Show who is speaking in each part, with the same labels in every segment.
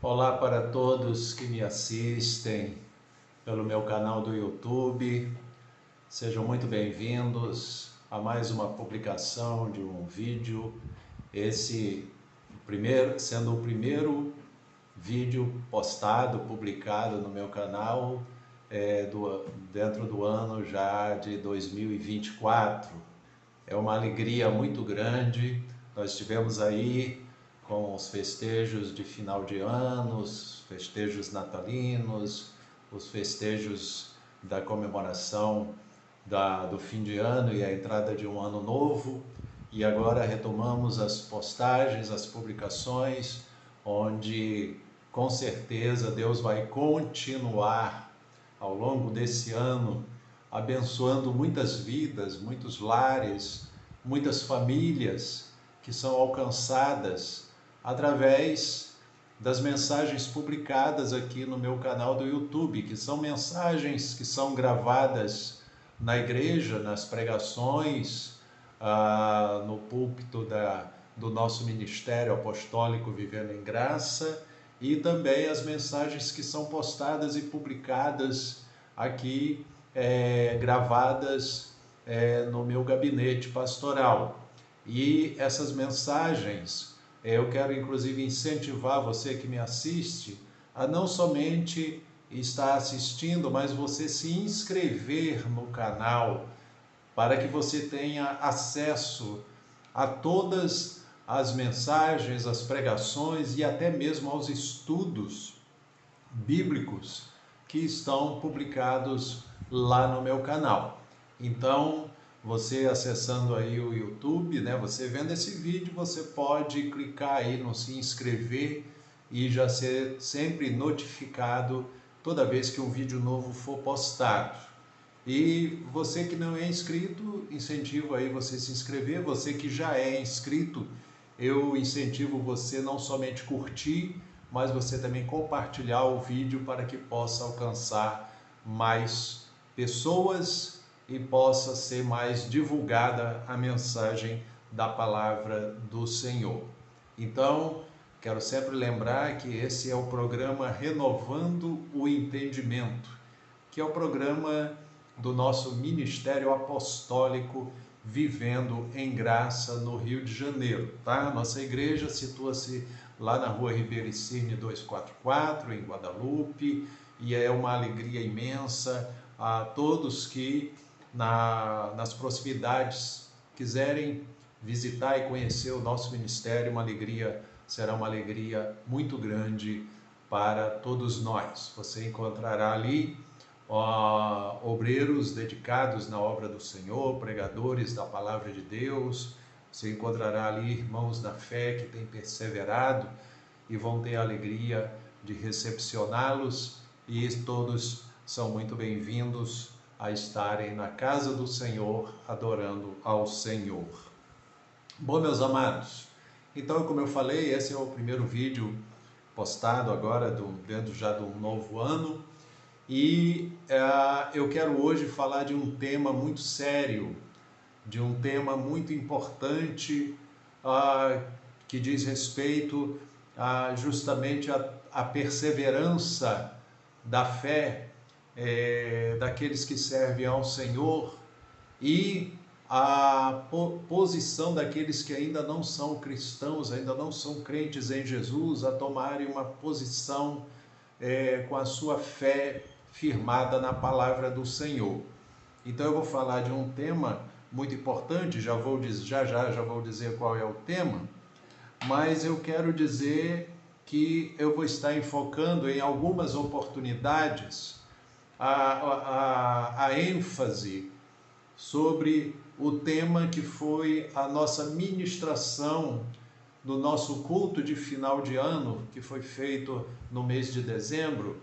Speaker 1: Olá para todos que me assistem pelo meu canal do YouTube. Sejam muito bem-vindos a mais uma publicação de um vídeo. Sendo o primeiro vídeo postado, publicado no meu canal dentro do ano já de 2024. É uma alegria muito grande. Nós estivemos aí com os festejos de final de ano, os festejos natalinos, os festejos da comemoração do fim de ano e a entrada de um ano novo. E agora retomamos as postagens, as publicações, onde com certeza Deus vai continuar ao longo desse ano abençoando muitas vidas, muitos lares, muitas famílias que são alcançadas através das mensagens publicadas aqui no meu canal do YouTube, que são mensagens que são gravadas na igreja, nas pregações, no púlpito do nosso ministério apostólico Vivendo em Graça, e também as mensagens que são postadas e publicadas aqui, gravadas no meu gabinete pastoral. E essas mensagens, eu quero inclusive incentivar você que me assiste a não somente estar assistindo, mas você se inscrever no canal para que você tenha acesso a todas as mensagens, as pregações e até mesmo aos estudos bíblicos que estão publicados lá no meu canal. Então, você acessando aí o YouTube, né, você vendo esse vídeo, você pode clicar aí no se inscrever e já ser sempre notificado toda vez que um vídeo novo for postado. E você que não é inscrito, incentivo aí você se inscrever. Você que já é inscrito, eu incentivo você não somente curtir, mas você também compartilhar o vídeo para que possa alcançar mais pessoas e possa ser mais divulgada a mensagem da palavra do Senhor. Então, quero sempre lembrar que esse é o programa Renovando o Entendimento, que é o programa do nosso Ministério Apostólico Vivendo em Graça no Rio de Janeiro, tá? Nossa igreja situa-se lá na rua Ribeiro Cirne 244, em Guadalupe, e é uma alegria imensa a todos que nas proximidades quiserem visitar e conhecer o nosso ministério. Será uma alegria muito grande para todos nós. Você encontrará ali obreiros dedicados na obra do Senhor, pregadores da palavra de Deus. Você encontrará ali irmãos da fé que têm perseverado e vão ter a alegria de recepcioná-los, e todos são muito bem-vindos a estarem na casa do Senhor, adorando ao Senhor. Bom, meus amados, então, como eu falei, esse é o primeiro vídeo postado agora, dentro já do novo ano, e eu quero hoje falar de um tema muito sério, de um tema muito importante, que diz respeito justamente à perseverança da fé daqueles que servem ao Senhor, e a posição daqueles que ainda não são cristãos, ainda não são crentes em Jesus, a tomarem uma posição com a sua fé firmada na palavra do Senhor. Então eu vou falar de um tema muito importante, já vou dizer qual é o tema, mas eu quero dizer que eu vou estar enfocando em algumas oportunidades a ênfase sobre o tema que foi a nossa ministração do nosso culto de final de ano, que foi feito no mês de dezembro.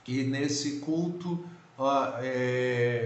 Speaker 1: E nesse culto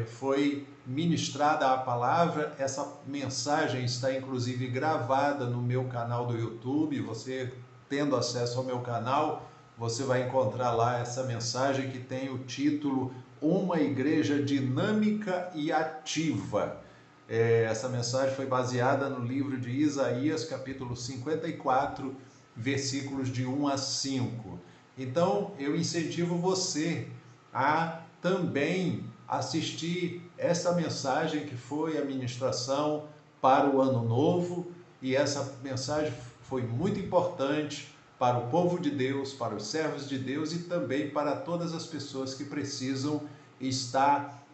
Speaker 1: foi ministrada a palavra. Essa mensagem está inclusive gravada no meu canal do YouTube. Você, tendo acesso ao meu canal, você vai encontrar lá essa mensagem que tem o título Uma Igreja Dinâmica e Ativa. Essa mensagem foi baseada no livro de Isaías, capítulo 54, versículos de 1 a 5. Então, eu incentivo você a também assistir essa mensagem que foi a ministração para o Ano Novo, e essa mensagem foi muito importante para o povo de Deus, para os servos de Deus e também para todas as pessoas que precisam estar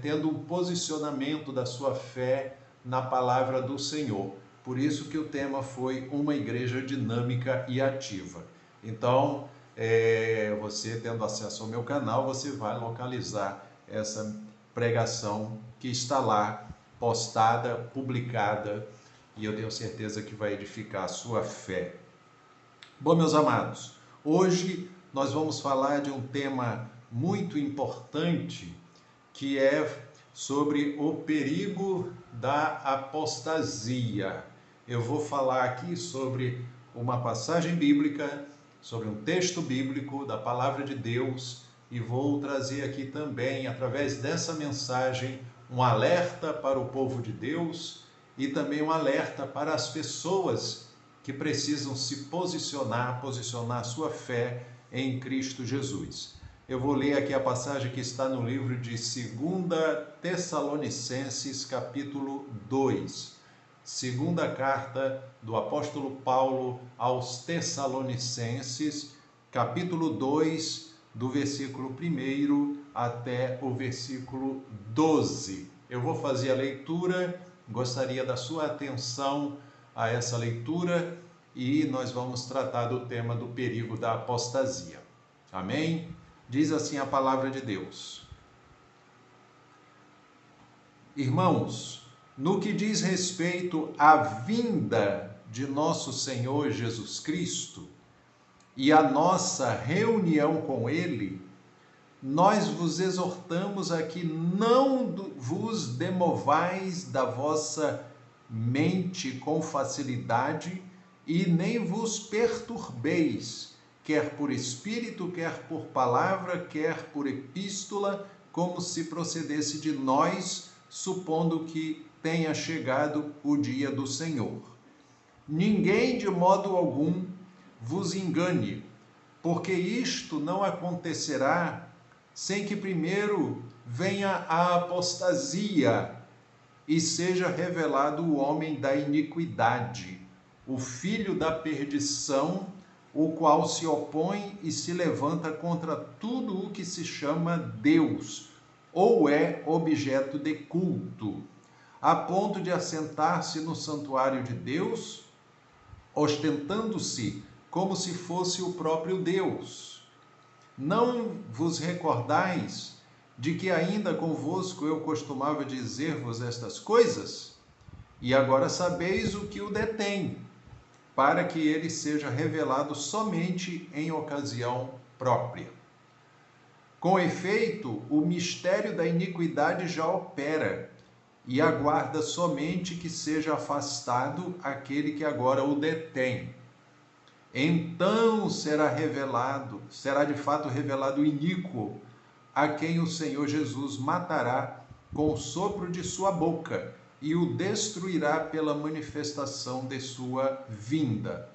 Speaker 1: tendo um posicionamento da sua fé na palavra do Senhor. Por isso que o tema foi uma igreja dinâmica e ativa. Então, você tendo acesso ao meu canal, você vai localizar essa pregação que está lá, postada, publicada, e eu tenho certeza que vai edificar a sua fé. Bom, meus amados, hoje nós vamos falar de um tema muito importante, que é sobre o perigo da apostasia. Eu vou falar aqui sobre uma passagem bíblica, sobre um texto bíblico da palavra de Deus, e vou trazer aqui também, através dessa mensagem, um alerta para o povo de Deus e também um alerta para as pessoas que precisam se posicionar sua fé em Cristo Jesus. Eu vou ler aqui a passagem que está no livro de 2 Tessalonicenses, capítulo 2. Segunda carta do apóstolo Paulo aos Tessalonicenses, capítulo 2, do versículo 1 até o versículo 12. Eu vou fazer a leitura, gostaria da sua atenção a essa leitura e nós vamos tratar do tema do perigo da apostasia. Amém? Diz assim a palavra de Deus. Irmãos, no que diz respeito à vinda de nosso Senhor Jesus Cristo e a nossa reunião com Ele, nós vos exortamos a que não vos demovais da vossa mente com facilidade e nem vos perturbeis, quer por espírito, quer por palavra, quer por epístola, como se procedesse de nós, supondo que tenha chegado o dia do Senhor. Ninguém de modo algum vos engane, porque isto não acontecerá sem que primeiro venha a apostasia e seja revelado o homem da iniquidade, o filho da perdição, o qual se opõe e se levanta contra tudo o que se chama Deus, ou é objeto de culto, a ponto de assentar-se no santuário de Deus, ostentando-se como se fosse o próprio Deus. Não vos recordais de que ainda convosco eu costumava dizer-vos estas coisas? E agora sabeis o que o detém, para que ele seja revelado somente em ocasião própria. Com efeito, o mistério da iniquidade já opera, e aguarda somente que seja afastado aquele que agora o detém. Então será de fato revelado o iníquo, a quem o Senhor Jesus matará com o sopro de sua boca e o destruirá pela manifestação de sua vinda.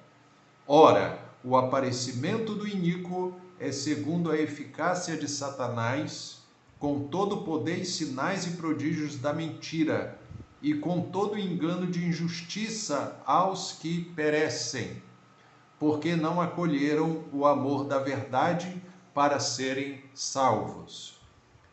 Speaker 1: Ora, o aparecimento do iníquo é segundo a eficácia de Satanás, com todo o poder e sinais e prodígios da mentira, e com todo o engano de injustiça aos que perecem, porque não acolheram o amor da verdade para serem salvos.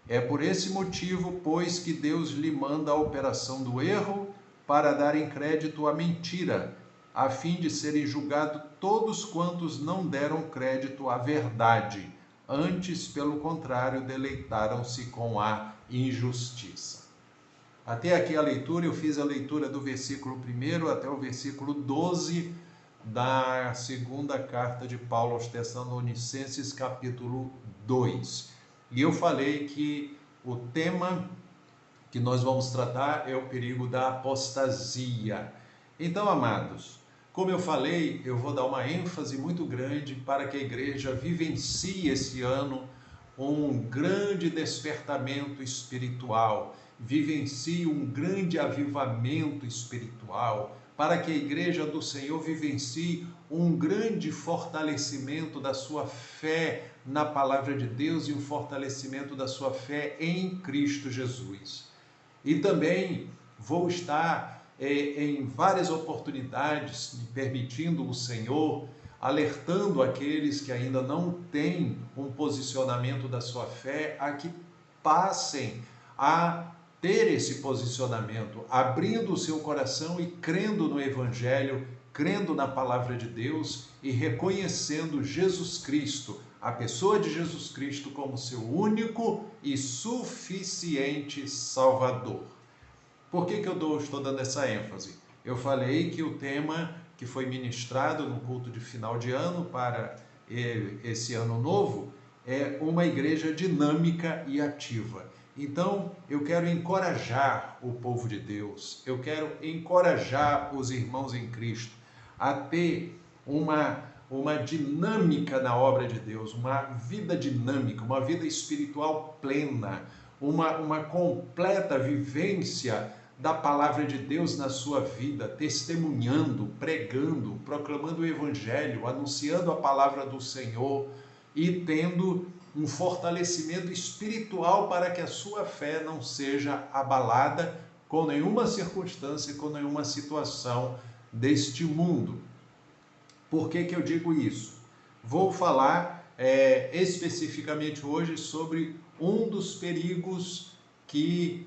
Speaker 1: É por esse motivo, pois, que Deus lhe manda a operação do erro para darem crédito à mentira, a fim de serem julgados todos quantos não deram crédito à verdade, antes, pelo contrário, deleitaram-se com a injustiça. Até aqui a leitura, eu fiz a leitura do versículo 1 até o versículo 12 da segunda carta de Paulo aos Tessalonicenses, capítulo 2. E eu falei que o tema que nós vamos tratar é o perigo da apostasia. Então, amados, como eu falei, eu vou dar uma ênfase muito grande para que a igreja vivencie esse ano um grande despertamento espiritual, vivencie um grande avivamento espiritual, para que a igreja do Senhor vivencie um grande fortalecimento da sua fé na palavra de Deus e um fortalecimento da sua fé em Cristo Jesus. E também vou estar em várias oportunidades, me permitindo o Senhor, alertando aqueles que ainda não têm um posicionamento da sua fé a que passem a ter esse posicionamento, abrindo o seu coração e crendo no Evangelho, crendo na palavra de Deus e reconhecendo Jesus Cristo, a pessoa de Jesus Cristo, como seu único e suficiente Salvador. Por que eu estou dando essa ênfase? Eu falei que o tema que foi ministrado no culto de final de ano para esse ano novo é uma igreja dinâmica e ativa. Então, eu quero encorajar o povo de Deus, eu quero encorajar os irmãos em Cristo a ter uma dinâmica na obra de Deus, uma vida dinâmica, uma vida espiritual plena, uma completa vivência da palavra de Deus na sua vida, testemunhando, pregando, proclamando o Evangelho, anunciando a palavra do Senhor e tendo um fortalecimento espiritual para que a sua fé não seja abalada com nenhuma circunstância, com nenhuma situação deste mundo. Por que eu digo isso? Vou falar especificamente hoje sobre um dos perigos que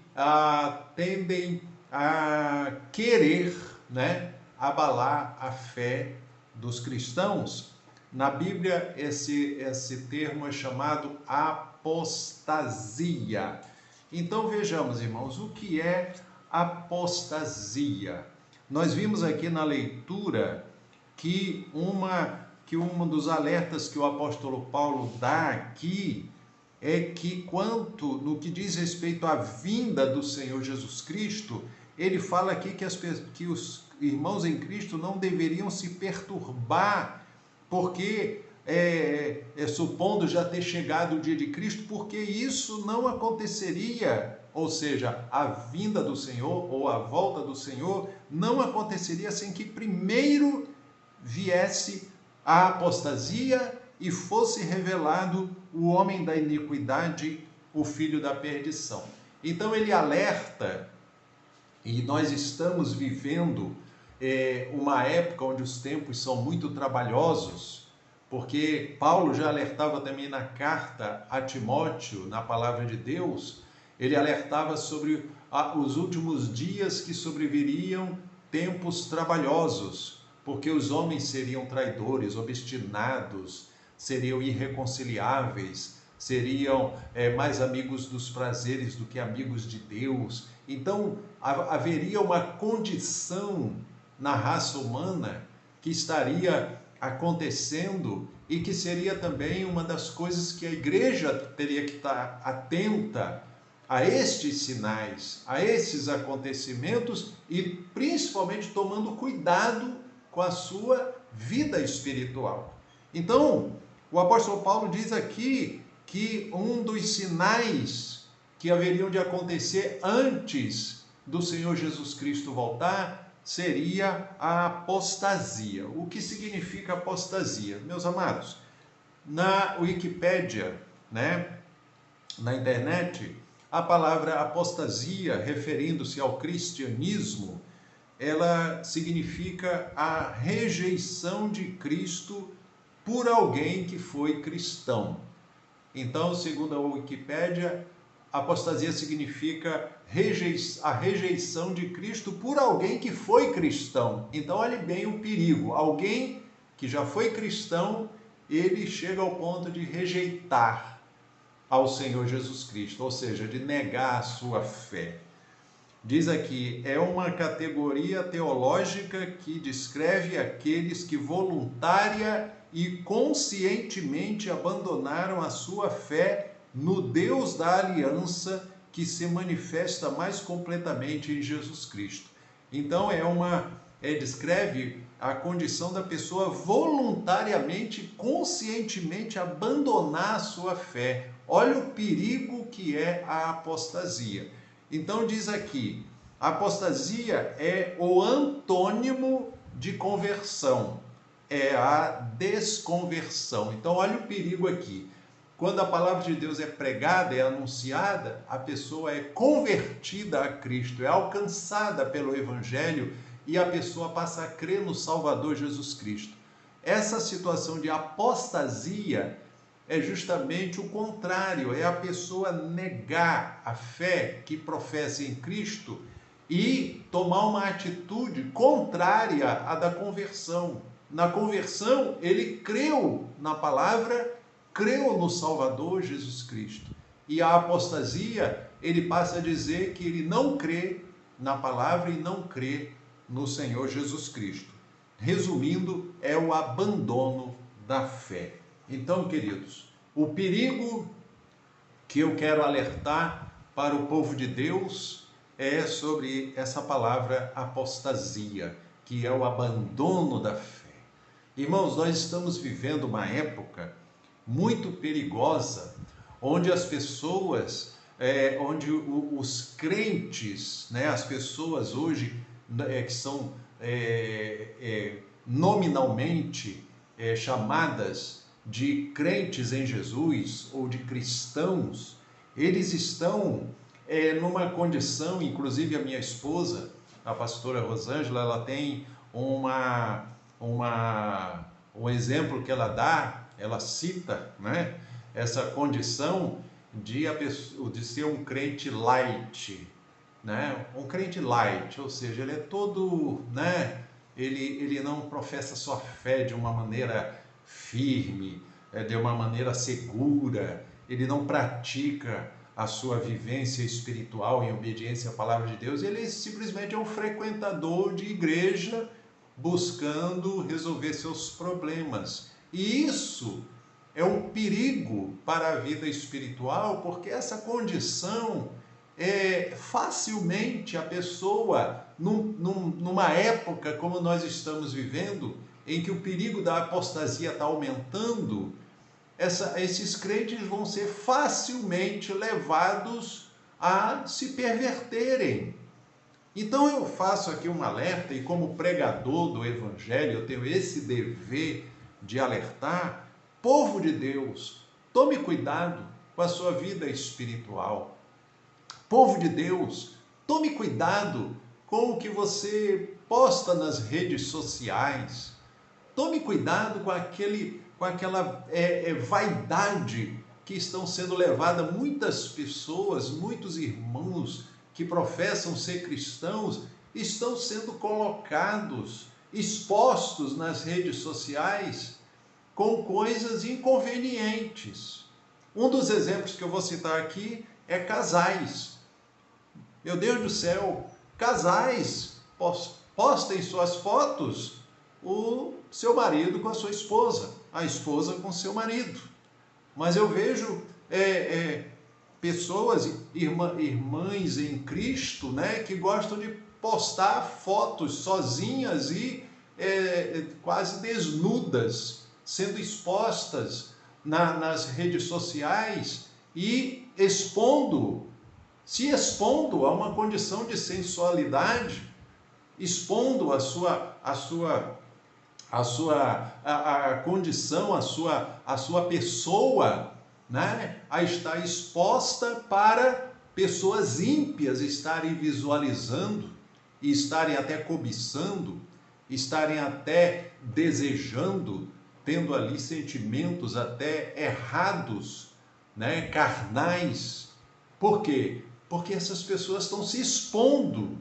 Speaker 1: tendem a querer, abalar a fé dos cristãos. Na Bíblia, esse termo é chamado apostasia. Então, vejamos, irmãos, o que é apostasia? Nós vimos aqui na leitura que um dos alertas que o apóstolo Paulo dá aqui é que no que diz respeito à vinda do Senhor Jesus Cristo, ele fala aqui que os irmãos em Cristo não deveriam se perturbar, porque supondo já ter chegado o dia de Cristo, porque isso não aconteceria, ou seja, a vinda do Senhor ou a volta do Senhor não aconteceria sem que primeiro viesse a apostasia e fosse revelado o homem da iniquidade, o filho da perdição. Então ele alerta, e nós estamos vivendo uma época onde os tempos são muito trabalhosos, porque Paulo já alertava também na carta a Timóteo, na palavra de Deus, ele alertava sobre os últimos dias que sobreviriam tempos trabalhosos, porque os homens seriam traidores, obstinados, seriam irreconciliáveis, seriam mais amigos dos prazeres do que amigos de Deus. Então, haveria uma condição na raça humana que estaria acontecendo e que seria também uma das coisas que a igreja teria que estar atenta a estes sinais, a esses acontecimentos e principalmente tomando cuidado com a sua vida espiritual. Então, o apóstolo Paulo diz aqui que um dos sinais que haveriam de acontecer antes do Senhor Jesus Cristo voltar seria a apostasia. O que significa apostasia? Meus amados, na Wikipédia, na internet, a palavra apostasia, referindo-se ao cristianismo, ela significa a rejeição de Cristo por alguém que foi cristão. Então, segundo a Wikipédia, apostasia significa a rejeição de Cristo por alguém que foi cristão. Então, olhe bem o perigo. Alguém que já foi cristão, ele chega ao ponto de rejeitar ao Senhor Jesus Cristo, ou seja, de negar a sua fé. Diz aqui, é uma categoria teológica que descreve aqueles que voluntária e conscientemente abandonaram a sua fé no Deus da aliança que se manifesta mais completamente em Jesus Cristo. Então descreve a condição da pessoa voluntariamente, conscientemente abandonar a sua fé. Olha o perigo que é a apostasia. Então diz aqui, a apostasia é o antônimo de conversão. é a desconversão. Então, olha o perigo aqui. Quando a palavra de Deus é pregada, é anunciada, a pessoa é convertida a Cristo, é alcançada pelo Evangelho e a pessoa passa a crer no Salvador Jesus Cristo. Essa situação de apostasia é justamente o contrário, é a pessoa negar a fé que professa em Cristo e tomar uma atitude contrária à da conversão. Na conversão, ele creu na palavra, creu no Salvador Jesus Cristo. E a apostasia, ele passa a dizer que ele não crê na palavra e não crê no Senhor Jesus Cristo. Resumindo, é o abandono da fé. Então, queridos, o perigo que eu quero alertar para o povo de Deus é sobre essa palavra apostasia, que é o abandono da fé. Irmãos, nós estamos vivendo uma época muito perigosa, onde as pessoas, onde os crentes, né, as pessoas hoje que são nominalmente chamadas de crentes em Jesus ou de cristãos, eles estão numa condição, inclusive a minha esposa, a pastora Rosângela, ela tem um exemplo que ela dá, ela cita, né, essa condição de ser um crente light, né, um crente light, ou seja, ele é todo, né, ele não professa sua fé de uma maneira firme, de uma maneira segura, ele não pratica a sua vivência espiritual em obediência à palavra de Deus, ele simplesmente é um frequentador de igreja buscando resolver seus problemas. E isso é um perigo para a vida espiritual, porque essa condição facilmente a pessoa, numa época como nós estamos vivendo, em que o perigo da apostasia está aumentando, esses crentes vão ser facilmente levados a se perverterem. Então eu faço aqui um alerta, e como pregador do Evangelho, eu tenho esse dever de alertar: povo de Deus, tome cuidado com a sua vida espiritual. Povo de Deus, tome cuidado com o que você posta nas redes sociais. Tome cuidado com aquela vaidade que estão sendo levadas muitas pessoas, muitos irmãos que professam ser cristãos, estão sendo colocados, expostos nas redes sociais com coisas inconvenientes. Um dos exemplos que eu vou citar aqui é casais. Meu Deus do céu, casais postem suas fotos, o seu marido com a sua esposa, a esposa com o seu marido. Mas eu vejo pessoas, irmãs em Cristo, né, que gostam de postar fotos sozinhas e quase desnudas, sendo expostas nas redes sociais e se expondo a uma condição de sensualidade, expondo a condição, a sua pessoa, né, a estar exposta para pessoas ímpias estarem visualizando, e estarem até cobiçando, estarem até desejando, tendo ali sentimentos até errados, né, carnais. Por quê? Porque essas pessoas estão se expondo.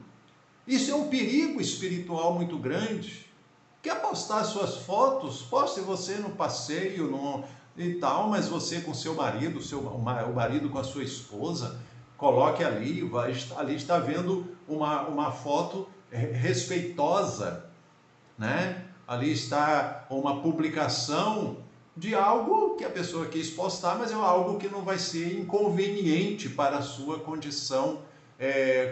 Speaker 1: Isso é um perigo espiritual muito grande. Quer postar suas fotos? Poste você no passeio e tal, mas você com seu marido, o marido com a sua esposa, coloque ali, ali está vendo uma foto respeitosa, né? Ali está uma publicação de algo que a pessoa quis postar, mas é algo que não vai ser inconveniente para a sua condição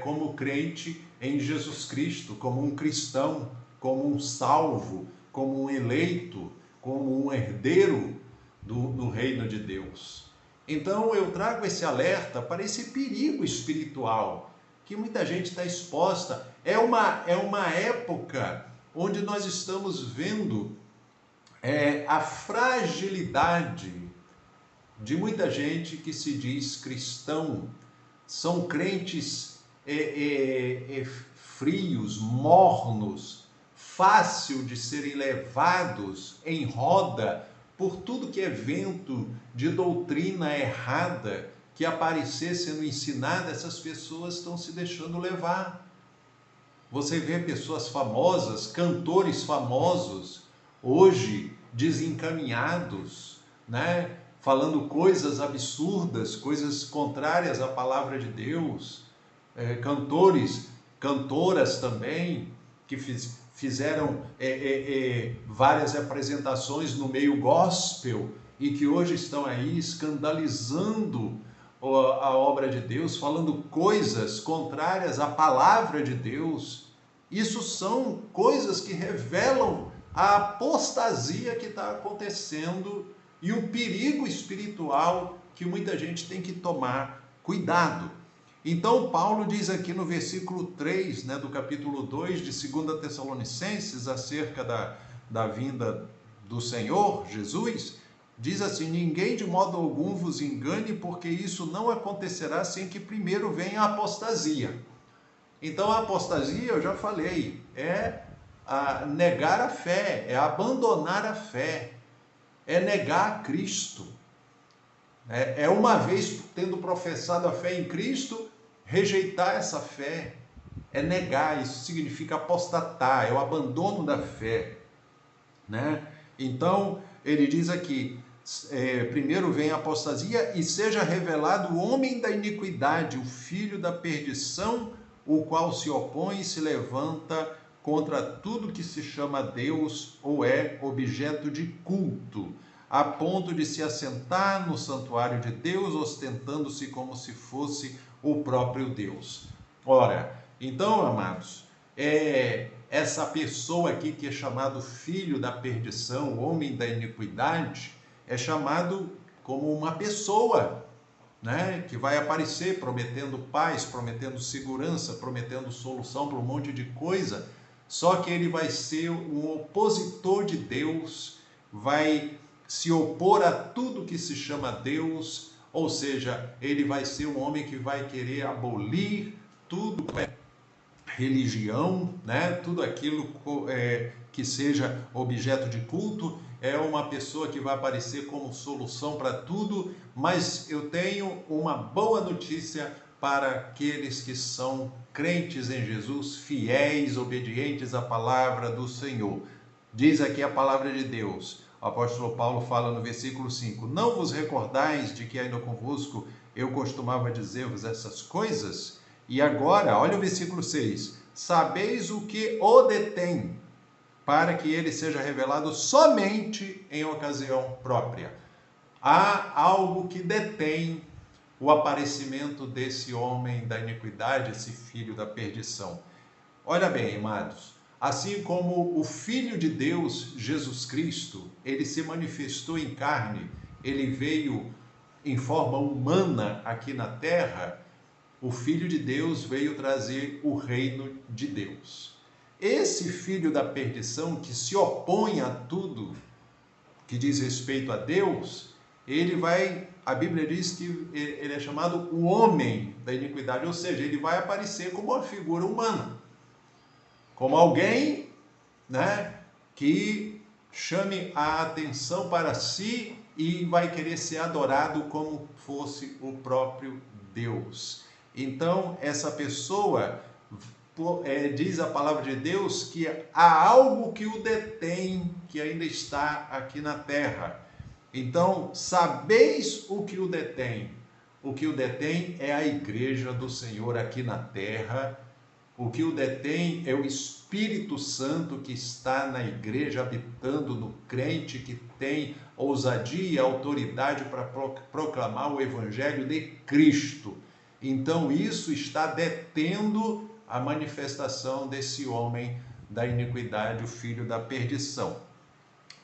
Speaker 1: como crente em Jesus Cristo, como um cristão, como um salvo, como um eleito, como um herdeiro do reino de Deus. Então eu trago esse alerta para esse perigo espiritual que muita gente está exposta. É uma época onde nós estamos vendo a fragilidade de muita gente que se diz cristão. São crentes frios, mornos, fácil de serem levados em roda por tudo que é vento de doutrina errada que aparecer sendo ensinada. Essas pessoas estão se deixando levar. Você vê pessoas famosas, cantores famosos, hoje desencaminhados, né? Falando coisas absurdas, coisas contrárias à palavra de Deus. Cantores, cantoras também, que fizeram várias apresentações no meio gospel e que hoje estão aí escandalizando a obra de Deus, falando coisas contrárias à palavra de Deus. Isso são coisas que revelam a apostasia que está acontecendo e o perigo espiritual que muita gente tem que tomar cuidado. Então, Paulo diz aqui no versículo 3, do capítulo 2 de 2 Tessalonicenses, acerca da vinda do Senhor Jesus, diz assim: ninguém de modo algum vos engane, porque isso não acontecerá sem que primeiro venha a apostasia. Então, a apostasia, eu já falei, é negar a fé, é abandonar a fé, é negar a Cristo. Uma vez tendo professado a fé em Cristo, rejeitar essa fé, é negar. Isso significa apostatar, é o abandono da fé, né? Então, ele diz aqui, primeiro vem a apostasia e seja revelado o homem da iniquidade, o filho da perdição, o qual se opõe e se levanta contra tudo que se chama Deus ou é objeto de culto, a ponto de se assentar no santuário de Deus, ostentando-se como se fosse o próprio Deus. Ora, então, amados, essa pessoa aqui que é chamado filho da perdição, homem da iniquidade, é chamado como uma pessoa, né, que vai aparecer prometendo paz, prometendo segurança, prometendo solução para um monte de coisa. Só que ele vai ser um opositor de Deus, vai se opor a tudo que se chama Deus, ou seja, ele vai ser um homem que vai querer abolir tudo que é religião, né? Tudo aquilo que seja objeto de culto. É uma pessoa que vai aparecer como solução para tudo, mas eu tenho uma boa notícia para aqueles que são crentes em Jesus, fiéis, obedientes à palavra do Senhor. Diz aqui a palavra de Deus, o apóstolo Paulo fala no versículo 5, não vos recordais de que ainda convosco eu costumava dizer-vos essas coisas? E agora, olha o versículo 6, sabeis o que o detém, para que ele seja revelado somente em ocasião própria. Há algo que detém o aparecimento desse homem da iniquidade, esse filho da perdição. Olha bem, amados, assim como o Filho de Deus, Jesus Cristo, ele se manifestou em carne, ele veio em forma humana aqui na terra, o Filho de Deus veio trazer o reino de Deus. Esse filho da perdição que se opõe a tudo que diz respeito a Deus, a Bíblia diz que ele é chamado o homem da iniquidade, ou seja, ele vai aparecer como uma figura humana, como alguém, né, que chame a atenção para si e vai querer ser adorado como fosse o próprio Deus. Então, essa pessoa, diz a palavra de Deus que há algo que o detém, que ainda está aqui na terra. Então, sabeis o que o detém? O que o detém é a igreja do Senhor aqui na terra. O que o detém é o Espírito Santo que está na igreja, habitando no crente que tem ousadia e autoridade para proclamar o evangelho de Cristo. Então, isso está detendo a manifestação desse homem da iniquidade, o filho da perdição.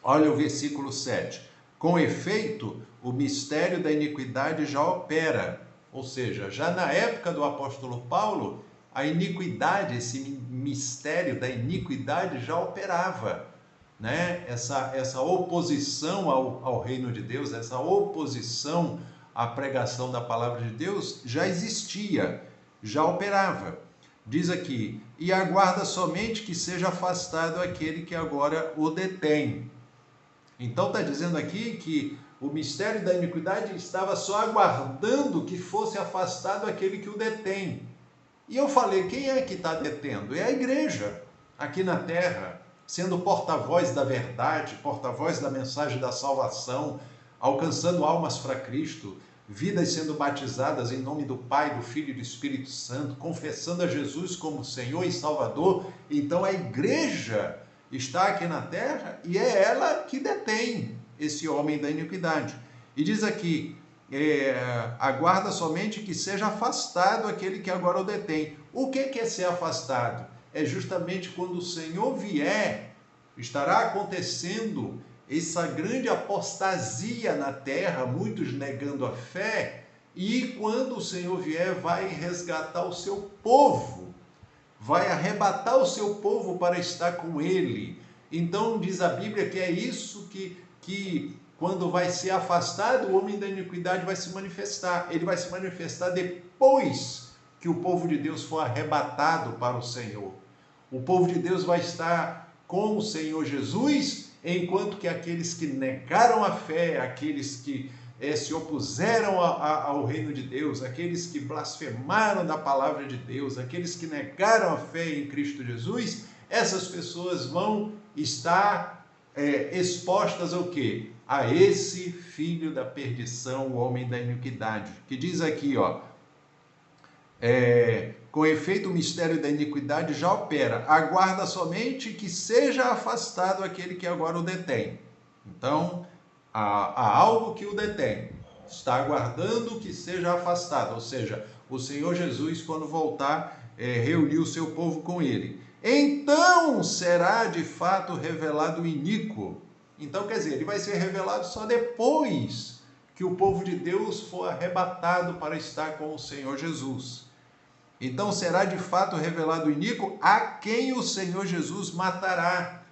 Speaker 1: Olha o versículo 7. Com efeito, o mistério da iniquidade já opera. Ou seja, já na época do apóstolo Paulo, a iniquidade, esse mistério da iniquidade já operava. né, essa oposição ao reino de Deus, essa oposição à pregação da palavra de Deus já existia, já operava. Diz aqui, e aguarda somente que seja afastado aquele que agora o detém. Então está dizendo aqui que o mistério da iniquidade estava só aguardando que fosse afastado aquele que o detém. E eu falei, quem é que está detendo? É a igreja, aqui na terra, sendo porta-voz da verdade, porta-voz da mensagem da salvação, alcançando almas para Cristo, vidas sendo batizadas em nome do Pai, do Filho e do Espírito Santo, confessando a Jesus como Senhor e Salvador. Então a igreja está aqui na terra e é ela que detém esse homem da iniquidade. E diz aqui, aguarda somente que seja afastado aquele que agora o detém. O que é ser afastado? É justamente quando o Senhor vier, estará acontecendo essa grande apostasia na terra, muitos negando a fé, e quando o Senhor vier, vai resgatar o seu povo, vai arrebatar o seu povo para estar com ele. Então diz a Bíblia que é isso que quando vai ser afastado, o homem da iniquidade vai se manifestar. Ele vai se manifestar depois que o povo de Deus for arrebatado para o Senhor. O povo de Deus vai estar com o Senhor Jesus, enquanto que aqueles que negaram a fé, aqueles que se opuseram ao reino de Deus, aqueles que blasfemaram da palavra de Deus, aqueles que negaram a fé em Cristo Jesus, essas pessoas vão estar expostas ao quê? A esse filho da perdição, o homem da iniquidade, que diz aqui, com efeito o mistério da iniquidade já opera, aguarda somente que seja afastado aquele que agora o detém. Então, há algo que o detém, está aguardando que seja afastado, ou seja, o Senhor Jesus, quando voltar, reunir o seu povo com ele. Então será de fato revelado o iníquo. Então, quer dizer, ele vai ser revelado só depois que o povo de Deus for arrebatado para estar com o Senhor Jesus. Então será de fato revelado o iníquo, a quem o Senhor Jesus matará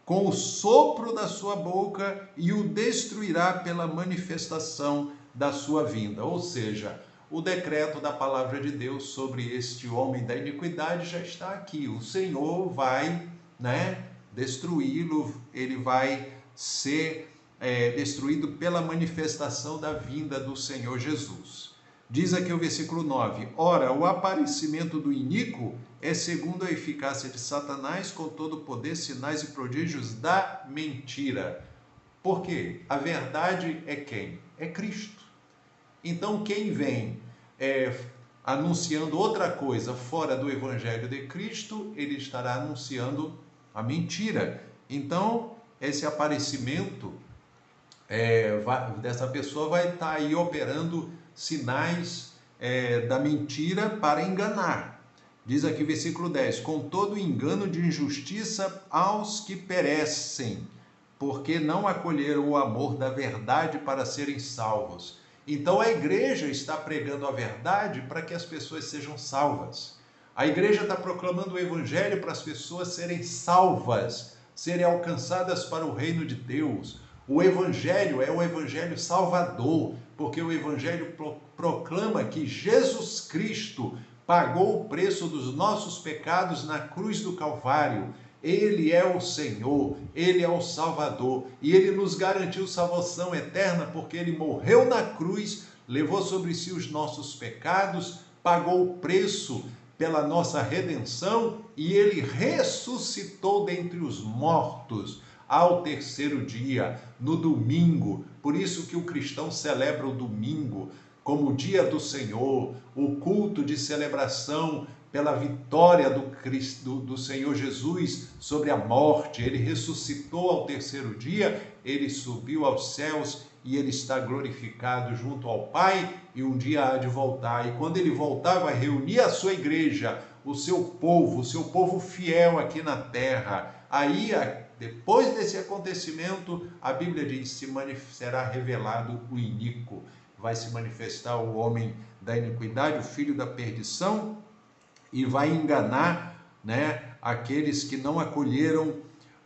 Speaker 1: com o sopro da sua boca e o destruirá pela manifestação da sua vinda. Ou seja, o decreto da palavra de Deus sobre este homem da iniquidade já está aqui. O Senhor vai, destruí-lo, ele vai ser destruído pela manifestação da vinda do Senhor Jesus. Diz aqui o versículo 9, ora, o aparecimento do iníquo é segundo a eficácia de Satanás, com todo o poder, sinais e prodígios da mentira. Por quê? A verdade é quem? É Cristo. Então, quem vem anunciando outra coisa fora do Evangelho de Cristo, ele estará anunciando a mentira. Então, esse aparecimento dessa pessoa vai estar aí operando sinais da mentira para enganar. Diz aqui o versículo 10, com todo engano de injustiça aos que perecem, porque não acolheram o amor da verdade para serem salvos. Então a igreja está pregando a verdade para que as pessoas sejam salvas. A igreja está proclamando o evangelho para as pessoas serem salvas, serem alcançadas para o reino de Deus. O evangelho é o evangelho salvador, porque o evangelho proclama que Jesus Cristo pagou o preço dos nossos pecados na cruz do Calvário. Ele é o Senhor, Ele é o Salvador, e Ele nos garantiu salvação eterna, porque Ele morreu na cruz, levou sobre si os nossos pecados, pagou o preço pela nossa redenção, e Ele ressuscitou dentre os mortos ao terceiro dia, no domingo. Por isso que o cristão celebra o domingo como o dia do Senhor, o culto de celebração pela vitória do Senhor Jesus sobre a morte. Ele ressuscitou ao terceiro dia, ele subiu aos céus e ele está glorificado junto ao Pai, e um dia há de voltar. E quando ele voltar, vai reunir a sua igreja, o seu povo fiel aqui na terra. Aí, depois desse acontecimento, a Bíblia diz, será revelado o iníquo. Vai se manifestar o homem da iniquidade, o filho da perdição, e vai enganar, aqueles que não acolheram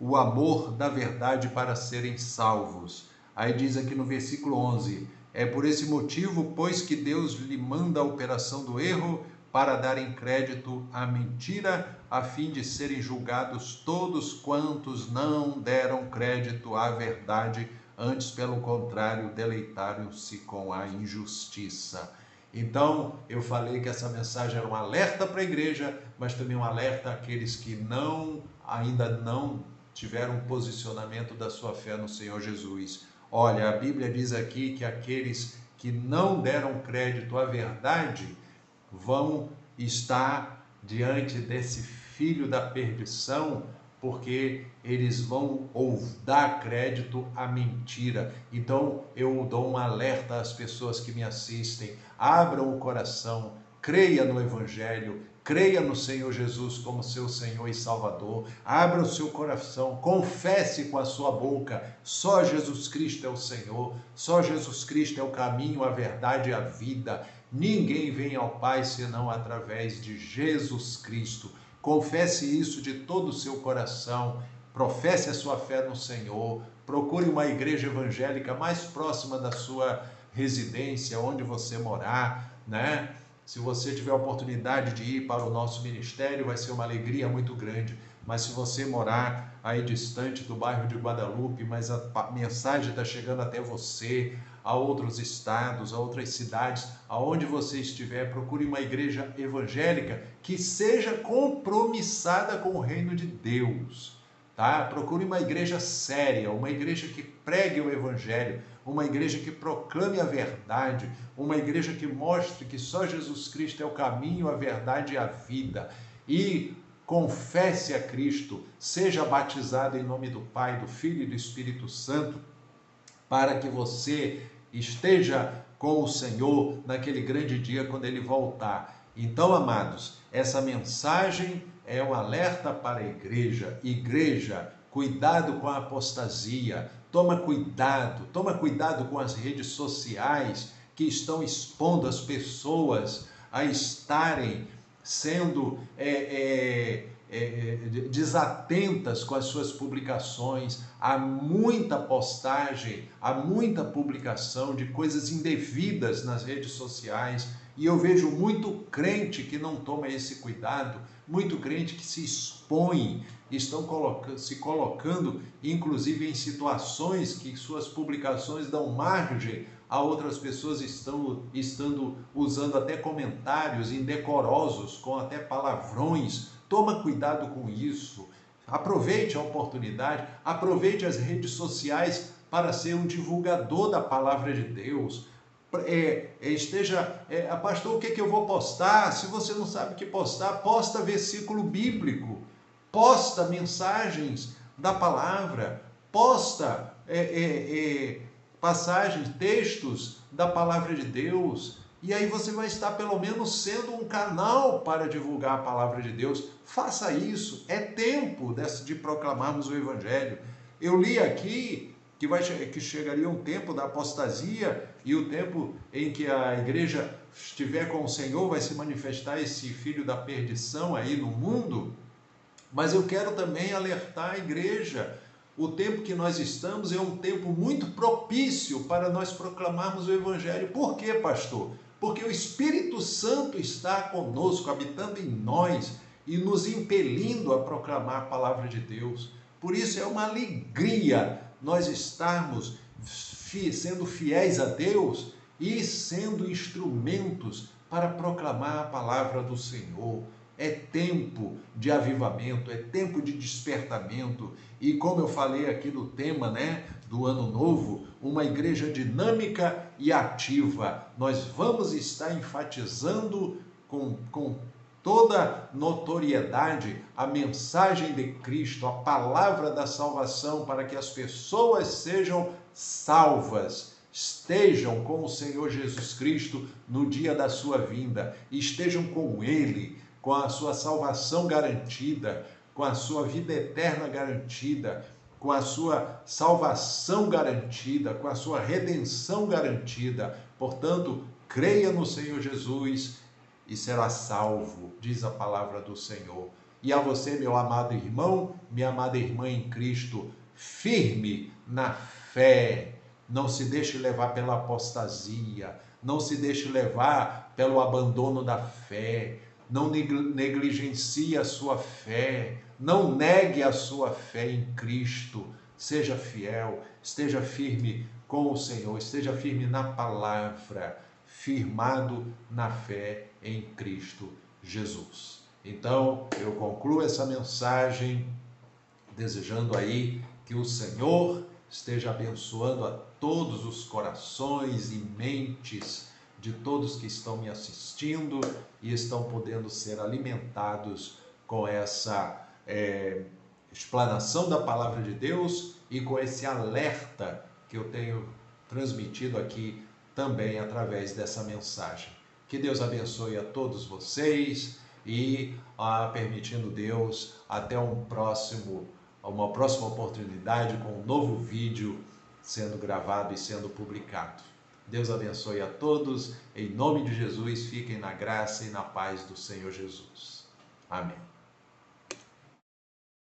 Speaker 1: o amor da verdade para serem salvos. Aí diz aqui no versículo 11, é por esse motivo, pois que Deus lhe manda a operação do erro para darem crédito à mentira, a fim de serem julgados todos quantos não deram crédito à verdade, antes, pelo contrário, deleitaram-se com a injustiça. Então, eu falei que essa mensagem era um alerta para a igreja, mas também um alerta àqueles que ainda não tiveram posicionamento da sua fé no Senhor Jesus. Olha, a Bíblia diz aqui que aqueles que não deram crédito à verdade vão estar diante desse filho da perdição, porque eles vão dar crédito à mentira. Então, eu dou um alerta às pessoas que me assistem: abram o coração, creia no Evangelho, creia no Senhor Jesus como seu Senhor e Salvador, abra o seu coração, confesse com a sua boca: só Jesus Cristo é o Senhor, só Jesus Cristo é o caminho, a verdade e a vida. Ninguém vem ao Pai senão através de Jesus Cristo. Confesse isso de todo o seu coração, professe a sua fé no Senhor, procure uma igreja evangélica mais próxima da sua residência, onde você morar, né? Se você tiver a oportunidade de ir para o nosso ministério, vai ser uma alegria muito grande. Mas se você morar aí distante do bairro de Guadalupe, mas a mensagem está chegando até você, a outros estados, a outras cidades, aonde você estiver, procure uma igreja evangélica que seja compromissada com o reino de Deus, tá? Procure uma igreja séria, uma igreja que pregue o evangelho, uma igreja que proclame a verdade, uma igreja que mostre que só Jesus Cristo é o caminho, a verdade e a vida. E confesse a Cristo, seja batizado em nome do Pai, do Filho e do Espírito Santo, para que você esteja com o Senhor naquele grande dia quando Ele voltar. Então, amados, essa mensagem é um alerta para a igreja. Igreja, cuidado com a apostasia, toma cuidado com as redes sociais que estão expondo as pessoas a estarem sendo desatentas com as suas publicações. Há muita postagem, há muita publicação de coisas indevidas nas redes sociais, e eu vejo muito crente que não toma esse cuidado, muito crente que se expõe, estão se colocando inclusive em situações que suas publicações dão margem a outras pessoas estando usando até comentários indecorosos, com até palavrões. Toma cuidado com isso. Aproveite a oportunidade, aproveite as redes sociais para ser um divulgador da palavra de Deus. Pastor, o que eu vou postar? Se você não sabe o que postar, posta versículo bíblico, posta mensagens da palavra, posta passagens, textos da palavra de Deus, e aí você vai estar pelo menos sendo um canal para divulgar a palavra de Deus. Faça isso, é tempo de proclamarmos o Evangelho. Eu li aqui que chegaria um tempo da apostasia, e o tempo em que a igreja estiver com o Senhor vai se manifestar esse filho da perdição aí no mundo. Mas eu quero também alertar a igreja. O tempo que nós estamos é um tempo muito propício para nós proclamarmos o Evangelho. Por quê, pastor? Porque o Espírito Santo está conosco, habitando em nós e nos impelindo a proclamar a palavra de Deus. Por isso é uma alegria nós estarmos sendo fiéis a Deus e sendo instrumentos para proclamar a palavra do Senhor. É tempo de avivamento, é tempo de despertamento, e como eu falei aqui no tema, né, do ano novo, uma igreja dinâmica e ativa. Nós vamos estar enfatizando com toda notoriedade a mensagem de Cristo, a palavra da salvação, para que as pessoas sejam salvas, estejam com o Senhor Jesus Cristo no dia da sua vinda, estejam com Ele, com a sua salvação garantida, com a sua vida eterna garantida, com a sua salvação garantida, com a sua redenção garantida. Portanto, creia no Senhor Jesus e será salvo, diz a palavra do Senhor. E a você, meu amado irmão, minha amada irmã em Cristo, firme na fé. Não se deixe levar pela apostasia, não se deixe levar pelo abandono da fé, não negligencie a sua fé, não negue a sua fé em Cristo. Seja fiel, esteja firme com o Senhor, esteja firme na palavra, firmado na fé em Cristo Jesus. Então, eu concluo essa mensagem desejando aí que o Senhor esteja abençoando a todos os corações e mentes de todos que estão me assistindo e estão podendo ser alimentados com essa explanação da palavra de Deus e com esse alerta que eu tenho transmitido aqui também através dessa mensagem. Que Deus abençoe a todos vocês e, permitindo Deus, até uma próxima oportunidade com um novo vídeo sendo gravado e sendo publicado. Deus abençoe a todos, em nome de Jesus, fiquem na graça e na paz do Senhor Jesus. Amém.